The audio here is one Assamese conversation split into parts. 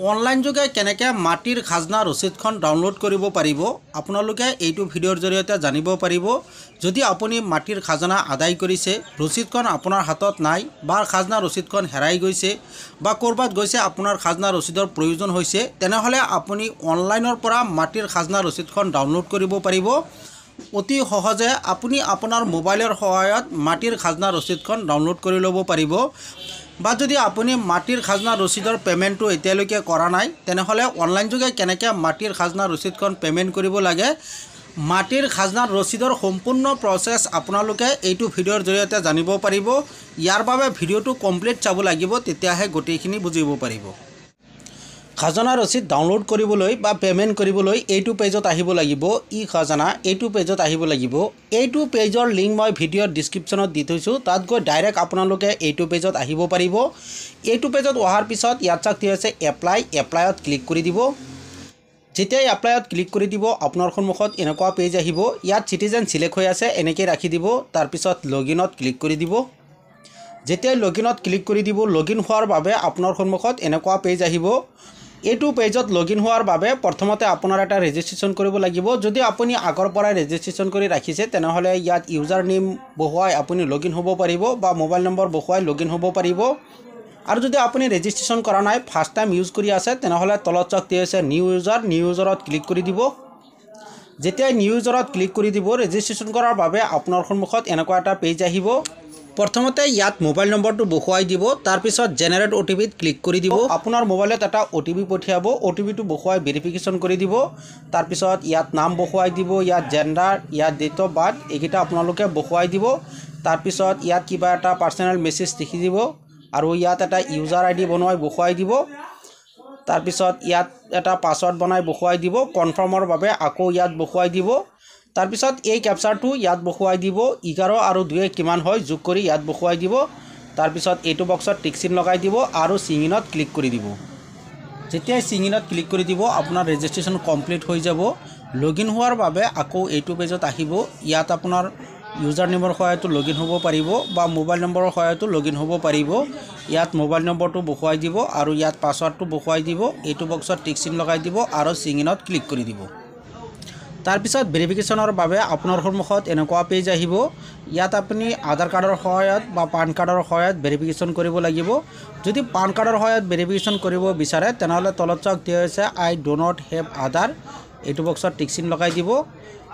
অনলাইন যোগে কেনেকৈ মাটিৰ খাজনা ৰচিদখন ডাউনলোড কৰিব পাৰিব আপোনালোকে এইটো ভিডিঅ'ৰ জৰিয়তে জানিব পাৰিব। যদি আপুনি মাটিৰ খাজনা আদায় কৰিছে, ৰচিদখন আপোনাৰ হাতত নাই বা খাজনা ৰচিদখন হেৰাই গৈছে বা ক'ৰবাত গৈছে আপোনাৰ খাজনা ৰচিদৰ প্ৰয়োজন হৈছে, তেনেহ'লে আপুনি অনলাইনৰ পৰা মাটিৰ খাজনা ৰচিদখন ডাউনলোড কৰিব পাৰিব। অতি সহজে আপুনি আপোনাৰ মোবাইলৰ সহায়ত মাটিৰ খাজনা ৰচিদখন ডাউনলোড কৰি ল'ব পাৰিব। বা যদি আপুনি মাটিৰ খাজনা ৰচিদৰ পেমেণ্টটো এতিয়ালৈকে কৰা নাই, তেনেহ'লে অনলাইন যোগে কেনেকৈ মাটিৰ খাজনা ৰচিদখন পেমেণ্ট কৰিব লাগে, মাটিৰ খাজনা ৰচিদৰ সম্পূৰ্ণ প্ৰচেছ আপোনালোকে এইটো ভিডিঅ'ৰ জৰিয়তে জানিব পাৰিব। ইয়াৰ বাবে ভিডিঅ'টো কমপ্লিট চাব লাগিব, তেতিয়াহে গোটেইখিনি বুজিব পাৰিব। খাজনা ৰচিদ ডাউনলোড কৰিবলৈ বা পেমেণ্ট কৰিবলৈ এইটো পেজত আহিব লাগিব। ই খাজনা এইটো পেজত আহিব লাগিব। এইটো পেজৰ লিংক মই ভিডিঅ'ৰ ডিছক্ৰিপশ্যনত দি থৈছোঁ, তাত গৈ ডাইৰেক্ট আপোনালোকে এইটো পেজত আহিব পাৰিব। এইটো পেজত অহাৰ পিছত ইয়াত চাওক আছে এপ্লাইত ক্লিক কৰি দিব। যেতিয়া এপ্লাইত ক্লিক কৰি দিব, আপোনাৰ সন্মুখত এনেকুৱা পেজ আহিব। ইয়াত চিটিজেন চিলেক্ট হৈ আছে, এনেকৈ ৰাখি দিব। তাৰপিছত লগইনত ক্লিক কৰি দিব। যেতিয়া লগইনত ক্লিক কৰি দিব, লগইন হোৱাৰ বাবে আপোনাৰ সন্মুখত এনেকুৱা পেজ আহিব। এইটো পেজত লগইন হোৱাৰ বাবে প্ৰথমতে আপোনাৰ এটা ৰেজিষ্ট্ৰেশ্যন কৰিব লাগিব। যদি আপুনি আগৰ পৰাই ৰেজিষ্ট্ৰেশ্যন কৰি ৰাখিছে, তেনেহ'লে ইয়াত ইউজাৰ নেম বহুৱাই আপুনি লগইন হ'ব পাৰিব বা মোবাইল নম্বৰ বহুৱাই লগইন হ'ব পাৰিব। আৰু যদি আপুনি ৰেজিষ্ট্ৰেশ্যন কৰা নাই, ফাৰ্ষ্ট টাইম ইউজ কৰি আছে, তেনেহ'লে তলত চাওক আছে নিউ ইউজাৰত ক্লিক কৰি দিব। যেতিয়াই নিউ ইউজাৰত ক্লিক কৰি দিব, ৰেজিষ্ট্ৰেশ্যন কৰাৰ বাবে আপোনাৰ সন্মুখত এনেকুৱা এটা পেজ আহিব। প্ৰথমতে ইয়াত মোবাইল নম্বৰটো বহুৱাই দিব, তাৰপিছত জেনেৰেট OTPত ক্লিক কৰি দিব। আপোনাৰ মোবাইলত এটা OTP পঠিয়াব, OTPটো বহুৱাই ভেৰিফিকেশ্যন কৰি দিব। তাৰপিছত ইয়াত নাম বহুৱাই দিব, ইয়াত জেণ্ডাৰ, ইয়াত ডেট অফ বাৰ্থ, এইকেইটা আপোনালোকে বহুৱাই দিব। তাৰপিছত ইয়াত কিবা এটা পাৰ্চনেল মেছেজ লিখি দিব আৰু ইয়াত এটা ইউজাৰ ID বনাই বহুৱাই দিব। তাৰপিছত ইয়াত এটা পাছৱৰ্ড বনাই বহুৱাই দিব। কনফাৰ্মৰ বাবে আকৌ ইয়াত বহুৱাই দিব। তাৰপিছত এই কেপচাৰটো ইয়াত বহুৱাই দিব। 11 আৰু 2 কিমান হয় যোগ কৰি ইয়াত বহুৱাই দিব। তাৰপিছত এইটো বক্সত টিক চিন লগাই দিব আৰু চিঙিনত ক্লিক কৰি দিব। যেতিয়াই চিঙিনত ক্লিক কৰি দিব, আপোনাৰ ৰেজিষ্ট্ৰেশ্যন কমপ্লিট হৈ যাব। লগইন হোৱাৰ বাবে আকৌ এইটো পেজত আহিব। ইয়াত আপোনাৰ ইউজাৰ নেমৰ সহায়তো লগইন হ'ব পাৰিব বা মোবাইল নম্বৰৰ সহায়তো লগইন হ'ব পাৰিব। ইয়াত মোবাইল নম্বৰটো বহুৱাই দিব আৰু ইয়াত পাছৱৰ্ডটো বহুৱাই দিব। এইটো বক্সত টিক চিন লগাই দিব আৰু চিঙিনত ক্লিক কৰি দিব। তাৰপিছত ভেৰিফিকেশ্যনৰ বাবে আপোনাৰ সন্মুখত এনেকুৱা পেজ আহিব। ইয়াত আপুনি আধাৰ কাৰ্ডৰ সহায়ত বা পান কাৰ্ডৰ সহায়ত ভেৰিফিকেশ্যন কৰিব লাগিব। যদি পান কাৰ্ডৰ সহায়ত ভেৰিফিকেশ্যন কৰিব বিচাৰে, তেনেহ'লে তলত চাওক দিয়া হৈছে আই ডো নট হেভ আধাৰ, এইটো বক্সত টিক চিন লগাই দিব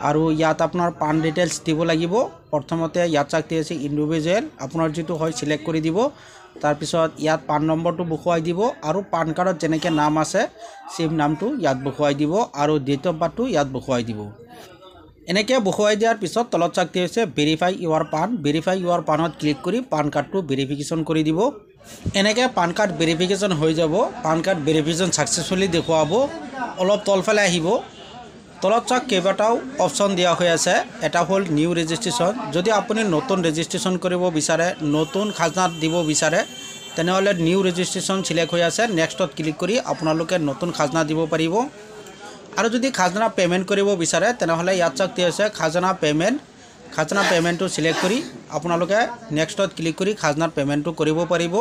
আৰু ইয়াত আপোনাৰ পান ডিটেইলছ দিব লাগিব। প্ৰথমতে ইয়াত চাওক দিয়া আছে ইণ্ডিভিজুৱেল, আপোনাৰ যিটো হয় চিলেক্ট কৰি দিব। তাৰপিছত ইয়াত পান নম্বৰটো বহুৱাই দিব আৰু পান কাৰ্ডত যেনেকৈ নাম আছে চেম নামটো ইয়াত বহুৱাই দিব আৰু ডেট অফ বাৰ্থটো ইয়াত বহুৱাই দিব। এনেকৈ বহুৱাই দিয়াৰ পিছত তলত চাওক দিয়া হৈছে ভেৰিফাই ইউৰ পান, ভেৰিফাই ইউৰ পানত ক্লিক কৰি পান কাৰ্ডটো ভেৰিফিকেশ্যন কৰি দিব। এনেকৈ পান কাৰ্ড ভেৰিফিকেশ্যন হৈ যাব। পান কাৰ্ড ভেৰিফিকেশ্যন ছাকচেছফুলি দেখুৱাব। অলপ তলফালে আহিব। তলত চাওক কেইবাটাও অপশ্যন দিয়া হৈ আছে। এটা হ'ল নিউ ৰেজিষ্ট্ৰেশ্যন। যদি আপুনি নতুন ৰেজিষ্ট্ৰেশ্যন কৰিব বিচাৰে, নতুন খাজনা দিব বিচাৰে, তেনেহ'লে নিউ ৰেজিষ্ট্ৰেশ্যন চিলেক্ট হৈ আছে। নেক্সটত ক্লিক কৰি আপোনালোকে নতুন খাজনা দিব পাৰিব। আৰু যদি খাজনা পে'মেণ্ট কৰিব বিচাৰে, তেনেহ'লে ইয়াত চাওক দিয়া আছে খাজনা পে'মেণ্টটো চিলেক্ট কৰি আপোনালোকে নেক্সটত ক্লিক কৰি খাজনাৰ পে'মেণ্টটো কৰিব পাৰিব।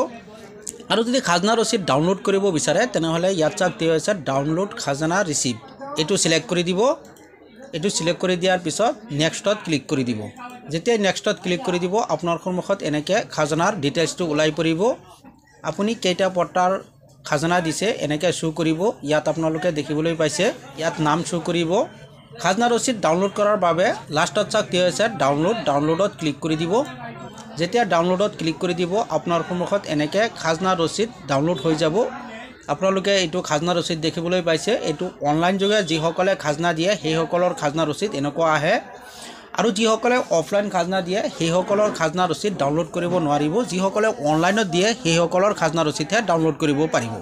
আৰু যদি খাজনা ৰচিদ ডাউনলোড কৰিব বিচাৰে, তেনেহ'লে ইয়াত চাওক দিয়া আছে ডাউনলোড খাজনা ৰিচিপ্ট, এইটো চিলেক্ট কৰি দিব। এইটো চিলেক্ট কৰি দিয়াৰ পিছত নেক্সটত ক্লিক কৰি দিব। যেতিয়া নেক্সটত ক্লিক কৰি দিব, আপোনাৰ সন্মুখত এনেকৈ খাজনাৰ ডিটেইলছটো ওলাই পৰিব। আপুনি কেইটা পট্টাৰ খাজনা দিছে এনেকৈ শ্ব' কৰিব। ইয়াত আপোনালোকে দেখিবলৈ পাইছে, ইয়াত নাম শ্ব' কৰিব। খাজনা ৰচিদ ডাউনলোড কৰাৰ বাবে লাষ্টত চাওক দিয়া হৈছে ডাউনলোডত ক্লিক কৰি দিব। যেতিয়া ডাউনলোডত ক্লিক কৰি দিব, আপোনাৰ সন্মুখত এনেকৈ খাজনা ৰচিদ ডাউনলোড হৈ যাব। আপোনালোকে এইটো খাজনা ৰচিদ দেখিবলৈ পাইছে। এইটো অনলাইন যোগে যিসকলে খাজনা দিয়ে সেইসকলৰ খাজনা ৰচিদ এনেকুৱা আহে। আৰু যিসকলে অফলাইন খাজনা দিয়ে সেইসকলৰ খাজনা ৰচিদ ডাউনলোড কৰিব নোৱাৰিব। যিসকলে অনলাইনত দিয়ে সেইসকলৰ খাজনা ৰচিদহে ডাউনলোড কৰিব পাৰিব।